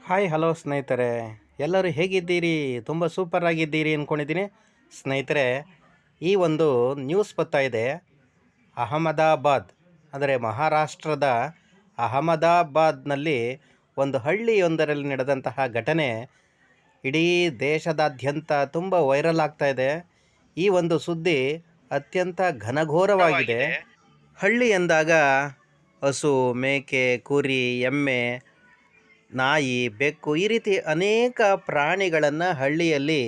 Hi hello ಸ್ನೇಹಿತರೆ, ಎಲ್ಲರೂ ಹೇಗಿದ್ದೀರಿ? ತುಂಬ ಸೂಪರ್ ಆಗಿದ್ದೀರಿ ಅಂದ್ಕೊಂಡಿದ್ದೀನಿ. ಸ್ನೇಹಿತರೆ, ಈ ಒಂದು ನ್ಯೂಸ್ ಬರ್ತಾ ಇದೆ. ಅಹಮದಾಬಾದ್ ಅಂದರೆ ಮಹಾರಾಷ್ಟ್ರದ ಅಹಮದಾಬಾದ್ನಲ್ಲಿ ಒಂದು ಹಳ್ಳಿಯೊಂದರಲ್ಲಿ ನಡೆದಂತಹ ಘಟನೆ ಇಡೀ ದೇಶದಾದ್ಯಂತ ತುಂಬ ವೈರಲ್ ಆಗ್ತಾ ಇದೆ. ಈ ಒಂದು ಸುದ್ದಿ ಅತ್ಯಂತ ಘನಘೋರವಾಗಿದೆ. ಹಳ್ಳಿ ಎಂದಾಗ ಹಸು, ಮೇಕೆ, ಕುರಿ, ಎಮ್ಮೆ, ನಾಯಿ, ಬೆಕ್ಕು ಈ ರೀತಿ ಅನೇಕ ಪ್ರಾಣಿಗಳನ್ನು ಹಳ್ಳಿಯಲ್ಲಿ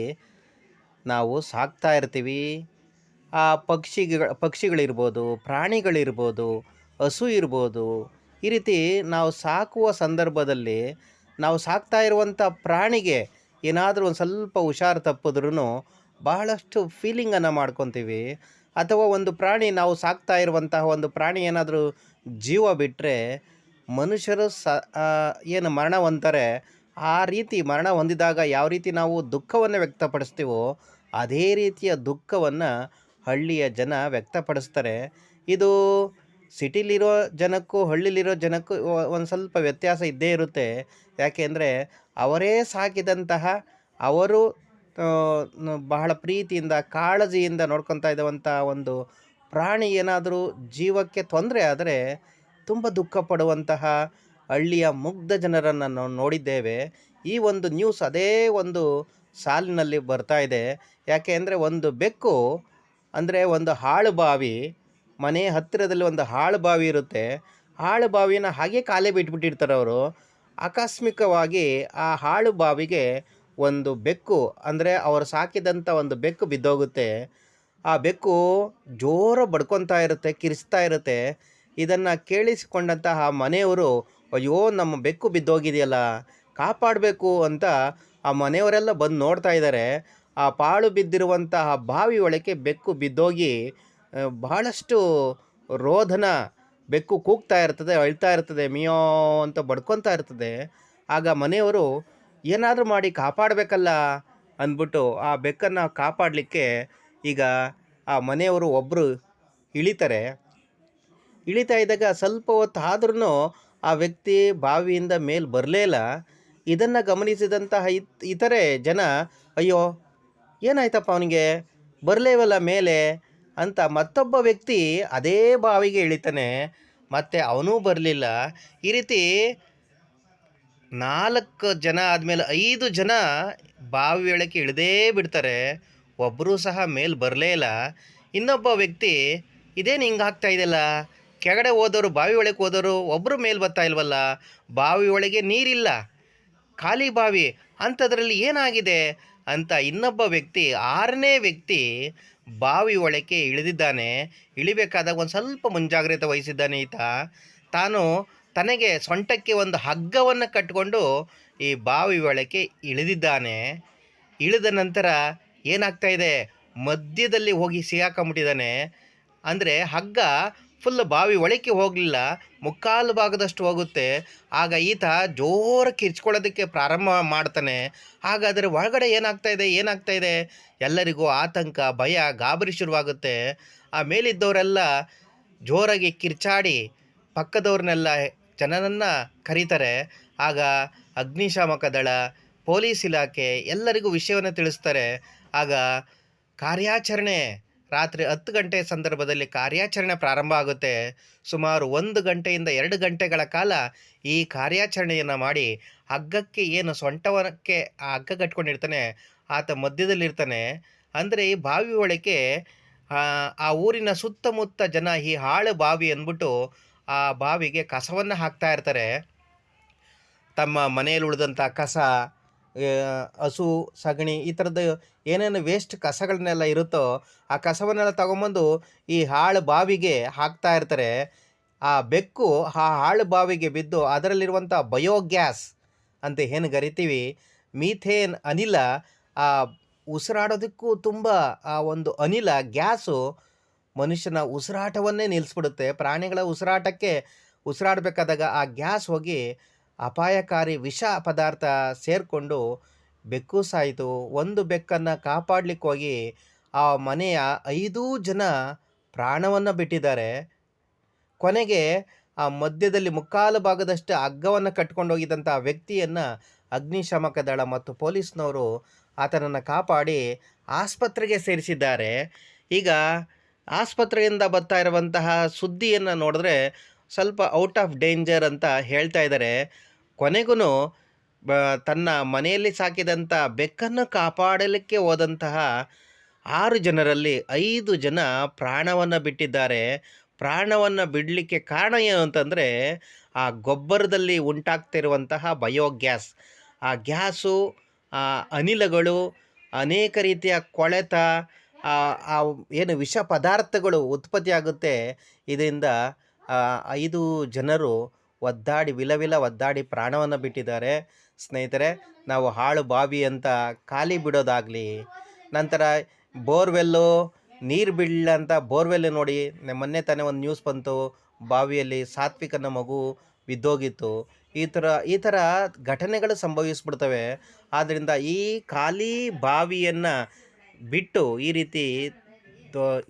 ನಾವು ಸಾಕ್ತಾ ಇರ್ತೀವಿ. ಆ ಪಕ್ಷಿಗಳಿರ್ಬೋದು, ಪ್ರಾಣಿಗಳಿರ್ಬೋದು, ಹಸು ಇರ್ಬೋದು. ಈ ರೀತಿ ನಾವು ಸಾಕುವ ಸಂದರ್ಭದಲ್ಲಿ ನಾವು ಸಾಕ್ತಾ ಇರುವಂಥ ಪ್ರಾಣಿಗೆ ಏನಾದರೂ ಒಂದು ಸ್ವಲ್ಪ ಹುಷಾರು ತಪ್ಪಿದ್ರೂ ಬಹಳಷ್ಟು ಫೀಲಿಂಗನ್ನು ಮಾಡ್ಕೊತೀವಿ. ಅಥವಾ ಒಂದು ಪ್ರಾಣಿ ನಾವು ಸಾಕ್ತಾ ಇರುವಂತಹ ಒಂದು ಪ್ರಾಣಿ ಏನಾದರೂ ಜೀವ ಬಿಟ್ಟರೆ ಮನುಷ್ಯರು ಏನು ಮರಣ ಹೊಂದ್ತಾರೆ, ಆ ರೀತಿ ಮರಣ ಹೊಂದಿದಾಗ ಯಾವ ರೀತಿ ನಾವು ದುಃಖವನ್ನು ವ್ಯಕ್ತಪಡಿಸ್ತೀವೋ ಅದೇ ರೀತಿಯ ದುಃಖವನ್ನು ಹಳ್ಳಿಯ ಜನ ವ್ಯಕ್ತಪಡಿಸ್ತಾರೆ. ಇದು ಸಿಟಿಲಿರೋ ಜನಕ್ಕೂ ಹಳ್ಳಿಲಿರೋ ಜನಕ್ಕೂ ಒಂದು ಸ್ವಲ್ಪ ವ್ಯತ್ಯಾಸ ಇದ್ದೇ ಇರುತ್ತೆ. ಯಾಕೆಂದರೆ ಅವರೇ ಸಾಕಿದಂತಹ, ಅವರು ಬಹಳ ಪ್ರೀತಿಯಿಂದ ಕಾಳಜಿಯಿಂದ ನೋಡ್ಕೊತಾ ಇದ್ದಂಥ ಒಂದು ಪ್ರಾಣಿ ಏನಾದರೂ ಜೀವಕ್ಕೆ ತೊಂದರೆ ಆದರೆ ತುಂಬ ದುಃಖ ಪಡುವಂತಹ ಹಳ್ಳಿಯ ಮುಗ್ಧ ಜನರನ್ನು ನಾವು ನೋಡಿದ್ದೇವೆ. ಈ ಒಂದು ನ್ಯೂಸ್ ಅದೇ ಒಂದು ಸಾಲಿನಲ್ಲಿ ಬರ್ತಾ ಇದೆ. ಯಾಕೆ ಅಂದರೆ ಒಂದು ಬೆಕ್ಕು ಅಂದರೆ ಒಂದು ಹಾಳು ಬಾವಿ, ಮನೆ ಹತ್ತಿರದಲ್ಲಿ ಒಂದು ಹಾಳು ಬಾವಿ ಇರುತ್ತೆ. ಹಾಳು ಬಾವಿನ ಹಾಗೆ ಖಾಲಿ ಬಿಟ್ಬಿಟ್ಟಿರ್ತಾರೆ ಅವರು. ಆಕಸ್ಮಿಕವಾಗಿ ಆ ಹಾಳು ಬಾವಿಗೆ ಒಂದು ಬೆಕ್ಕು ಅಂದರೆ ಅವರು ಸಾಕಿದಂಥ ಒಂದು ಬೆಕ್ಕು ಬಿದ್ದೋಗುತ್ತೆ. ಆ ಬೆಕ್ಕು ಜೋರ ಬಡ್ಕೊತಾ ಇರುತ್ತೆ, ಕಿರಿಸ್ತಾ ಇರುತ್ತೆ. ಇದನ್ನು ಕೇಳಿಸಿಕೊಂಡಂತಹ ಮನೆಯವರು, ಅಯ್ಯೋ ನಮ್ಮ ಬೆಕ್ಕು ಬಿದ್ದೋಗಿದೆಯಲ್ಲ, ಕಾಪಾಡಬೇಕು ಅಂತ ಆ ಮನೆಯವರೆಲ್ಲ ಬಂದು ನೋಡ್ತಾ ಇದ್ದಾರೆ. ಆ ಪಾಳು ಬಿದ್ದಿರುವಂತಹ ಬಾವಿ ಒಳಗೆ ಬೆಕ್ಕು ಬಿದ್ದೋಗಿ ಬಹಳಷ್ಟು ರೋದನ, ಬೆಕ್ಕು ಕೂಗ್ತಾ ಇರ್ತದೆ, ಅಳ್ತಾ ಇರ್ತದೆ, ಮಿಯೋ ಅಂತ ಬಡ್ಕೊತಾ ಇರ್ತದೆ. ಆಗ ಮನೆಯವರು ಏನಾದರೂ ಮಾಡಿ ಕಾಪಾಡಬೇಕಲ್ಲ ಅಂದ್ಬಿಟ್ಟು ಆ ಬೆಕ್ಕನ್ನು ಕಾಪಾಡಲಿಕ್ಕೆ ಈಗ ಆ ಮನೆಯವರು ಒಬ್ಬರು ಇಳಿತಾರೆ. ಇಳಿತಾ ಇದ್ದಾಗ ಸ್ವಲ್ಪ ಹೊತ್ತು ಆದ್ರೂ ಆ ವ್ಯಕ್ತಿ ಬಾವಿಯಿಂದ ಮೇಲೆ ಬರಲೇ ಇಲ್ಲ. ಇದನ್ನು ಗಮನಿಸಿದಂತಹ ಇತರೆ ಜನ, ಅಯ್ಯೋ ಏನಾಯ್ತಪ್ಪ ಅವನಿಗೆ, ಬರಲೇವಲ್ಲ ಮೇಲೆ ಅಂತ ಮತ್ತೊಬ್ಬ ವ್ಯಕ್ತಿ ಅದೇ ಬಾವಿಗೆ ಇಳಿತಾನೆ. ಮತ್ತು ಅವನೂ ಬರಲಿಲ್ಲ. ಈ ರೀತಿ 4 ಜನ ಆದಮೇಲೆ 5 ಜನ ಬಾವಿ ಒಳಕ್ಕೆ ಇಳಿದೇ ಬಿಡ್ತಾರೆ. ಒಬ್ಬರೂ ಸಹ ಮೇಲೆ ಬರಲೇ ಇಲ್ಲ. ಇನ್ನೊಬ್ಬ ವ್ಯಕ್ತಿ, ಇದೇನು ಹಿಂಗೆ ಆಗ್ತಾ ಇದೆಯಲ್ಲ, ಕೆಳಗಡೆ ಹೋದವರು, ಬಾವಿ ಒಳಗೆ ಹೋದವರು ಒಬ್ಬರು ಮೇಲೆ ಬರ್ತಾ ಇಲ್ವಲ್ಲ, ಬಾವಿ ಒಳಗೆ ನೀರಿಲ್ಲ, ಖಾಲಿ ಬಾವಿ, ಅಂಥದ್ರಲ್ಲಿ ಏನಾಗಿದೆ ಅಂತ ಇನ್ನೊಬ್ಬ ವ್ಯಕ್ತಿ, 6ನೇ ವ್ಯಕ್ತಿ ಬಾವಿ ಒಳಕ್ಕೆ ಇಳಿದಿದ್ದಾನೆ. ಇಳಿಬೇಕಾದಾಗ ಒಂದು ಸ್ವಲ್ಪ ಮುಂಜಾಗ್ರತೆ ವಹಿಸಿದ್ದಾನೆ ಈತ. ತಾನು ತನಗೆ ಸೊಂಟಕ್ಕೆ ಒಂದು ಹಗ್ಗವನ್ನು ಕಟ್ಟಿಕೊಂಡು ಈ ಬಾವಿ ಒಳಕ್ಕೆ ಇಳಿದಿದ್ದಾನೆ. ಇಳಿದ ನಂತರ ಏನಾಗ್ತಾ ಇದೆ, ಮಧ್ಯದಲ್ಲಿ ಹೋಗಿ ಸಿಗಾಕೊಂಬಿಟ್ಟಿದ್ದಾನೆ. ಅಂದರೆ ಹಗ್ಗ ಫುಲ್ ಬಾವಿ ಒಳಕ್ಕೆ ಹೋಗಲಿಲ್ಲ, ಮುಕ್ಕಾಲು ಭಾಗದಷ್ಟು ಹೋಗುತ್ತೆ. ಆಗ ಈತ ಜೋರ ಕಿರ್ಚ್ಕೊಳ್ಳೋದಕ್ಕೆ ಪ್ರಾರಂಭ ಮಾಡ್ತಾನೆ. ಹಾಗಾದರೆ ಒಳಗಡೆ ಏನಾಗ್ತಾ ಇದೆ ಎಲ್ಲರಿಗೂ ಆತಂಕ, ಭಯ, ಗಾಬರಿ ಶುರುವಾಗುತ್ತೆ. ಆ ಮೇಲಿದ್ದವರೆಲ್ಲ ಜೋರಾಗಿ ಕಿರ್ಚಾಡಿ ಪಕ್ಕದವ್ರನ್ನೆಲ್ಲ ಜನರನ್ನು ಕರೀತಾರೆ. ಆಗ ಅಗ್ನಿಶಾಮಕ ದಳ, ಪೊಲೀಸ್ ಇಲಾಖೆ ಎಲ್ಲರಿಗೂ ವಿಷಯವನ್ನು ತಿಳಿಸ್ತಾರೆ. ಆಗ ಕಾರ್ಯಾಚರಣೆ ರಾತ್ರಿ 10 ಗಂಟೆ ಸಂದರ್ಭದಲ್ಲಿ ಕಾರ್ಯಾಚರಣೆ ಪ್ರಾರಂಭ ಆಗುತ್ತೆ. ಸುಮಾರು 1 ಗಂಟೆಯಿಂದ 2 ಗಂಟೆಗಳ ಕಾಲ ಈ ಕಾರ್ಯಾಚರಣೆಯನ್ನು ಮಾಡಿ ಹಗ್ಗಕ್ಕೆ ಏನು ಸೊಂಟವಕ್ಕೆ ಆ ಹಗ್ಗ ಕಟ್ಕೊಂಡಿರ್ತಾನೆ ಆತ ಮಧ್ಯದಲ್ಲಿರ್ತಾನೆ. ಅಂದರೆ ಈ ಬಾವಿ ಒಳಗೆ ಆ ಊರಿನ ಸುತ್ತಮುತ್ತ ಜನ ಈ ಹಾಳು ಬಾವಿ ಅಂದ್ಬಿಟ್ಟು ಆ ಬಾವಿಗೆ ಕಸವನ್ನು ಹಾಕ್ತಾ ಇರ್ತಾರೆ. ತಮ್ಮ ಮನೆಯಲ್ಲಿ ಉಳಿದಂಥ ಕಸ, ಹಸು ಸಗಣಿ, ಈ ಥರದ್ದು ಏನೇನು ವೇಸ್ಟ್ ಕಸಗಳನ್ನೆಲ್ಲ ಇರುತ್ತೋ ಆ ಕಸವನ್ನೆಲ್ಲ ತಗೊಂಬಂದು ಈ ಹಾಳು ಬಾವಿಗೆ ಹಾಕ್ತಾ ಇರ್ತಾರೆ. ಆ ಬೆಕ್ಕು ಆ ಹಾಳು ಬಾವಿಗೆ ಬಿದ್ದು ಅದರಲ್ಲಿರುವಂಥ ಬಯೋಗ್ಯಾಸ್ ಅಂತ ಏನು ಕರಿತೀವಿ, ಮೀಥೇನ್ ಅನಿಲ, ಆ ಉಸಿರಾಡೋದಕ್ಕೂ ತುಂಬ ಆ ಒಂದು ಅನಿಲ ಗ್ಯಾಸು ಮನುಷ್ಯನ ಉಸಿರಾಟವನ್ನೇ ನಿಲ್ಲಿಸ್ಬಿಡುತ್ತೆ. ಪ್ರಾಣಿಗಳ ಉಸಿರಾಡಬೇಕಾದಾಗ ಆ ಗ್ಯಾಸ್ ಹೋಗಿ ಅಪಾಯಕಾರಿ ವಿಷ ಪದಾರ್ಥ ಸೇರಿಕೊಂಡು ಬೆಕ್ಕು ಸಾಯಿತು. ಒಂದು ಬೆಕ್ಕನ್ನು ಕಾಪಾಡಲಿಕ್ಕೆ ಹೋಗಿ ಆ ಮನೆಯ 5 ಜನ ಪ್ರಾಣವನ್ನು ಬಿಟ್ಟಿದ್ದಾರೆ. ಕೊನೆಗೆ ಆ ಮಧ್ಯದಲ್ಲಿ ಮುಕ್ಕಾಲು ಭಾಗದಷ್ಟು ಹಗ್ಗವನ್ನು ಕಟ್ಕೊಂಡೋಗಿದ್ದಂಥ ವ್ಯಕ್ತಿಯನ್ನು ಅಗ್ನಿಶಾಮಕ ದಳ ಮತ್ತು ಪೊಲೀಸ್ನವರು ಆತನನ್ನು ಕಾಪಾಡಿ ಆಸ್ಪತ್ರೆಗೆ ಸೇರಿಸಿದ್ದಾರೆ. ಈಗ ಆಸ್ಪತ್ರೆಯಿಂದ ಬರ್ತಾ ಇರುವಂತಹ ಸುದ್ದಿಯನ್ನು ನೋಡಿದ್ರೆ ಸ್ವಲ್ಪ ಔಟ್ ಆಫ್ ಡೇಂಜರ್ ಅಂತ ಹೇಳ್ತಾ ಇದ್ದಾರೆ. ಕೊನೆಗೂ ತನ್ನ ಮನೆಯಲ್ಲಿ ಸಾಕಿದಂಥ ಬೆಕ್ಕನ್ನು ಕಾಪಾಡಲಿಕ್ಕೆ ಹೋದಂತಹ 6 ಜನರಲ್ಲಿ 5 ಜನ ಪ್ರಾಣವನ್ನು ಬಿಟ್ಟಿದ್ದಾರೆ. ಪ್ರಾಣವನ್ನು ಬಿಡಲಿಕ್ಕೆ ಕಾರಣ ಏನು ಅಂತಂದರೆ, ಆ ಗೊಬ್ಬರದಲ್ಲಿ ಉಂಟಾಗ್ತಿರುವಂತಹ ಬಯೋಗ್ಯಾಸ್, ಆ ಗ್ಯಾಸು, ಆ ಅನಿಲಗಳು, ಅನೇಕ ರೀತಿಯ ಕೊಳೆತ, ಆ ಆ ಏನು ವಿಷ ಪದಾರ್ಥಗಳು ಉತ್ಪತ್ತಿಯಾಗುತ್ತೆ. ಇದರಿಂದ 5 ಜನರು ವಿಲವಿಲ ಒದ್ದಾಡಿ ಪ್ರಾಣವನ್ನು ಬಿಟ್ಟಿದ್ದಾರೆ. ಸ್ನೇಹಿತರೆ, ನಾವು ಹಾಳು ಬಾವಿ ಅಂತ ಖಾಲಿ ಬಿಡೋದಾಗಲಿ, ನಂತರ ಬೋರ್ವೆಲ್ಲು ನೀರು ಬಿಡಲಿಲ್ಲ ಅಂತ ಬೋರ್ವೆಲ್ ನೋಡಿ, ಮೊನ್ನೆ ತಾನೇ ಒಂದು ನ್ಯೂಸ್ ಬಂತು, ಬಾವಿಯಲ್ಲಿ ಸಾತ್ವಿಕನ ಮಗು ಬಿದ್ದೋಗಿತ್ತು. ಈ ಥರ ಘಟನೆಗಳು ಸಂಭವಿಸ್ಬಿಡ್ತವೆ. ಆದ್ದರಿಂದ ಈ ಖಾಲಿ ಬಾವಿಯನ್ನು ಬಿಟ್ಟು ಈ ರೀತಿ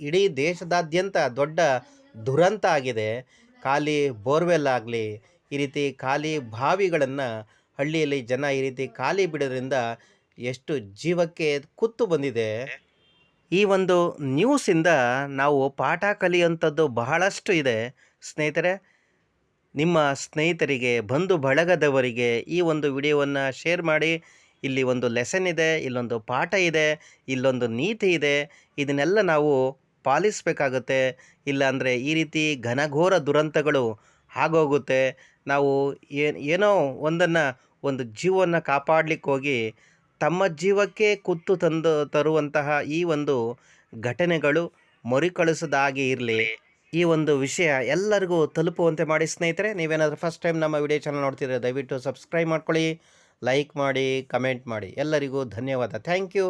ಇಡೀ ದೇಶದಾದ್ಯಂತ ದೊಡ್ಡ ದುರಂತ ಆಗಿದೆ. ಖಾಲಿ ಬೋರ್ವೆಲ್ ಆಗಲಿ, ಈ ರೀತಿ ಖಾಲಿ ಬಾವಿಗಳನ್ನು ಹಳ್ಳಿಯಲ್ಲಿ ಜನ ಈ ರೀತಿ ಖಾಲಿ ಬಿಡೋದ್ರಿಂದ ಎಷ್ಟು ಜೀವಕ್ಕೆ ಕುತ್ತು ಬಂದಿದೆ. ಈ ಒಂದು ನ್ಯೂಸಿಂದ ನಾವು ಪಾಠ ಕಲಿಯುವಂಥದ್ದು ಬಹಳಷ್ಟು ಇದೆ. ಸ್ನೇಹಿತರೆ, ನಿಮ್ಮ ಸ್ನೇಹಿತರಿಗೆ, ಬಂಧು ಬಳಗದವರಿಗೆ ಈ ಒಂದು ವಿಡಿಯೋವನ್ನು ಶೇರ್ ಮಾಡಿ. ಇಲ್ಲಿ ಒಂದು ಲೆಸನ್ ಇದೆ, ಇಲ್ಲೊಂದು ಪಾಠ ಇದೆ, ಇಲ್ಲೊಂದು ನೀತಿ ಇದೆ. ಇದನ್ನೆಲ್ಲ ನಾವು ಪಾಲಿಸಬೇಕಾಗುತ್ತೆ. ಇಲ್ಲಾಂದರೆ ಈ ರೀತಿ ಘನಘೋರ ದುರಂತಗಳು ಆಗೋಗುತ್ತೆ. ನಾವು ಏನೋ ಒಂದು ಜೀವವನ್ನು ಕಾಪಾಡಲಿಕ್ಕೆ ಹೋಗಿ ತಮ್ಮ ಜೀವಕ್ಕೆ ಕುತ್ತು ತರುವಂತಹ ಈ ಒಂದು ಘಟನೆಗಳು ಮರುಕಳಿಸದಾಗೆ ಇರಲಿ. ಈ ಒಂದು ವಿಷಯ ಎಲ್ಲರಿಗೂ ತಲುಪುವಂತೆ ಮಾಡಿ. ಸ್ನೇಹಿತರೆ, ನೀವೇನಾದರೂ ಫಸ್ಟ್ ಟೈಮ್ ನಮ್ಮ ವಿಡಿಯೋ ಚಾನಲ್ ನೋಡ್ತಿದ್ರೆ ದಯವಿಟ್ಟು ಸಬ್ಸ್ಕ್ರೈಬ್ ಮಾಡ್ಕೊಳ್ಳಿ, ಲೈಕ್ ಮಾಡಿ, ಕಮೆಂಟ್ ಮಾಡಿ. ಎಲ್ಲರಿಗೂ ಧನ್ಯವಾದ. Thank you.